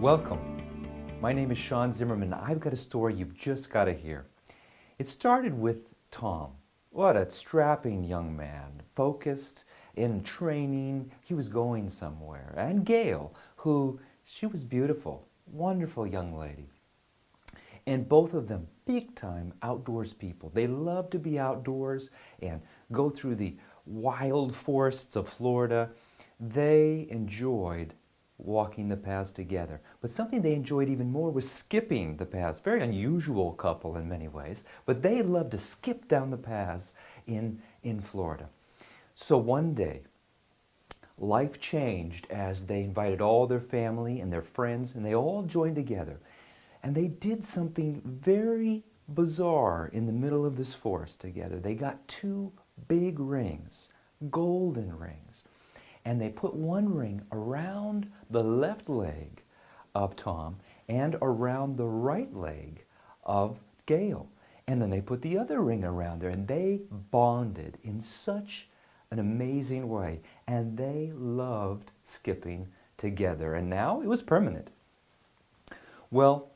Welcome. My name is Shawn Zimmerman. I've got a story you've just got to hear. It started with Tom. What a strapping young man, focused, in training. He was going somewhere. And Gail, she was beautiful, wonderful young lady. And both of them, big time outdoors people. They love to be outdoors and go through the wild forests of Florida. They enjoyed walking the paths together. But something they enjoyed even more was skipping the paths. Very unusual couple in many ways, but they loved to skip down the paths in Florida. So one day, life changed as they invited all their family and their friends, and they all joined together. And they did something very bizarre in the middle of this forest together. They got two big rings, golden rings. And they put one ring around the left leg of Tom and around the right leg of Gail. And then they put the other ring around there, and they bonded in such an amazing way. And they loved skipping together. And now it was permanent. Well,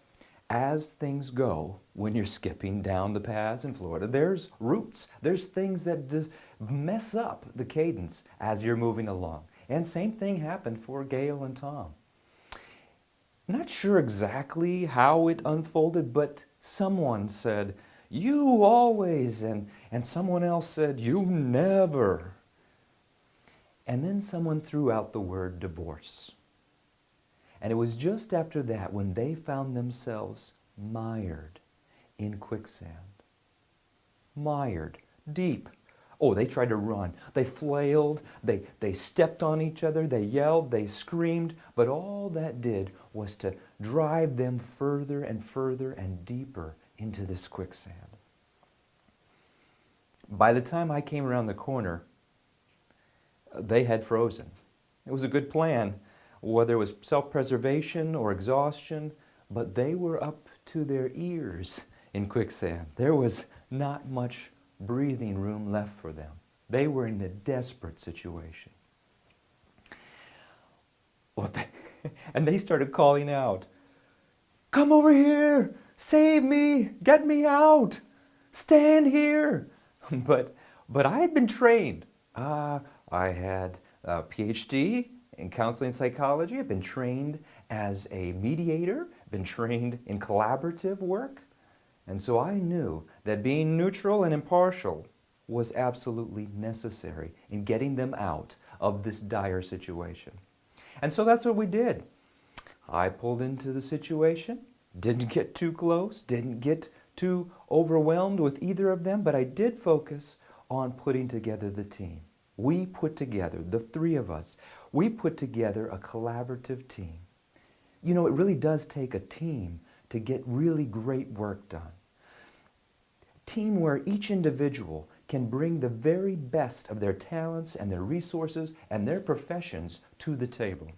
as things go, when you're skipping down the paths in Florida, there's roots. There's things that mess up the cadence as you're moving along. And same thing happened for Gail and Tom. Not sure exactly how it unfolded, but someone said, "You always," and someone else said, "You never." And then someone threw out the word divorce. And it was just after that when they found themselves mired in quicksand. Mired, deep. Oh, they tried to run. They flailed. They stepped on each other. They yelled. They screamed. But all that did was to drive them further and further and deeper into this quicksand. By the time I came around the corner, they had frozen. It was a good plan, whether it was self-preservation or exhaustion, but they were up to their ears in quicksand. There was not much breathing room left for them. They were in a desperate situation. Well, and they started calling out, "Come over here! Save me! Get me out! Stand here!" But I had been trained. I had a PhD in counseling psychology. I've been trained as a mediator, been trained in collaborative work. And so I knew that being neutral and impartial was absolutely necessary in getting them out of this dire situation. And so that's what we did. I pulled into the situation, didn't get too close, didn't get too overwhelmed with either of them, but I did focus on putting together the team. We put together, the three of us, we put together a collaborative team. You know, it really does take a team to get really great work done. Team where each individual can bring the very best of their talents and their resources and their professions to the table.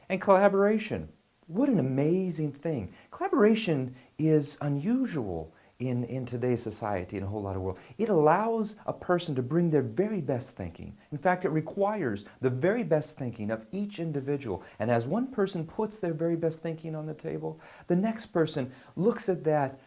And collaboration, what an amazing thing. Collaboration is unusual in today's society in a whole lot of world. It allows a person to bring their very best thinking. In fact, it requires the very best thinking of each individual. And as one person puts their very best thinking on the table, the next person looks at that,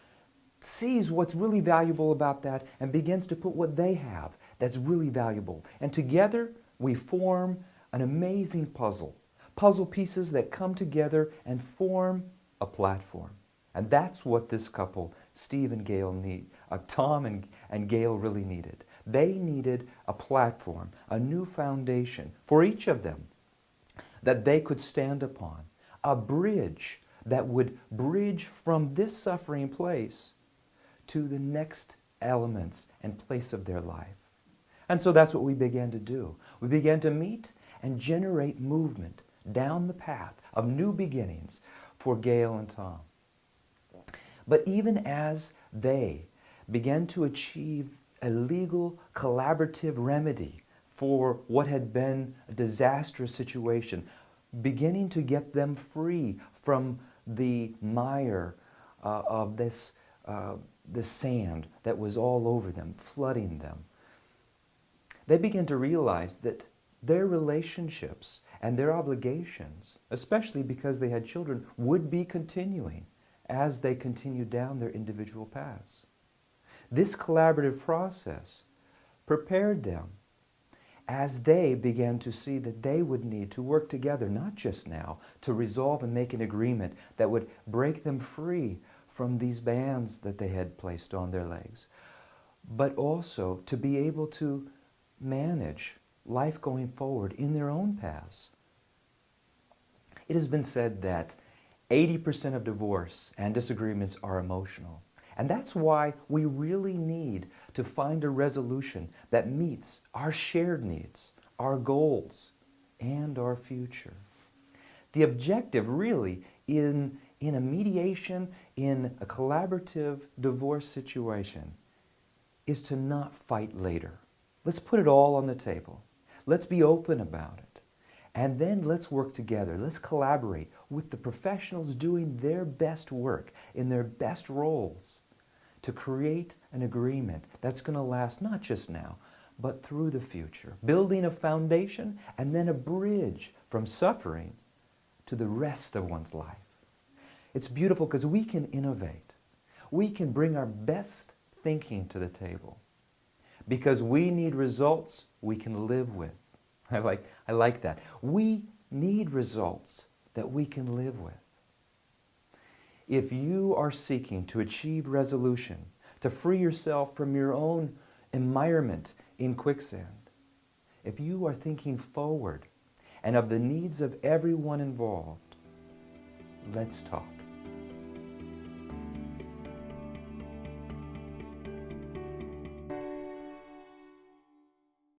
sees what's really valuable about that, and begins to put what they have that's really valuable. And together we form an amazing puzzle. Puzzle pieces that come together and form a platform. And that's what this couple, Steve and Gail, Tom and Gail really needed. They needed a platform, a new foundation for each of them that they could stand upon. A bridge that would bridge from this suffering place to the next elements and place of their life. And so that's what we began to do. We began to meet and generate movement down the path of new beginnings for Gail and Tom. But even as they began to achieve a legal collaborative remedy for what had been a disastrous situation, beginning to get them free from the mire of this sand that was all over them, flooding them, they began to realize that their relationships and their obligations, especially because they had children, would be continuing as they continued down their individual paths. This collaborative process prepared them as they began to see that they would need to work together, not just now, to resolve and make an agreement that would break them free from these bands that they had placed on their legs, but also to be able to manage life going forward in their own paths. It has been said that 80% of divorce and disagreements are emotional. And that's why we really need to find a resolution that meets our shared needs, our goals, and our future. The objective really in a mediation, in a collaborative divorce situation, is to not fight later. Let's put it all on the table. Let's be open about it. And then let's work together. Let's collaborate with the professionals doing their best work in their best roles to create an agreement that's going to last not just now, but through the future, building a foundation and then a bridge from suffering to the rest of one's life. It's beautiful because we can innovate. We can bring our best thinking to the table because we need results we can live with. I like that. We need results that we can live with. If you are seeking to achieve resolution, to free yourself from your own enmire in quicksand, if you are thinking forward and of the needs of everyone involved, let's talk.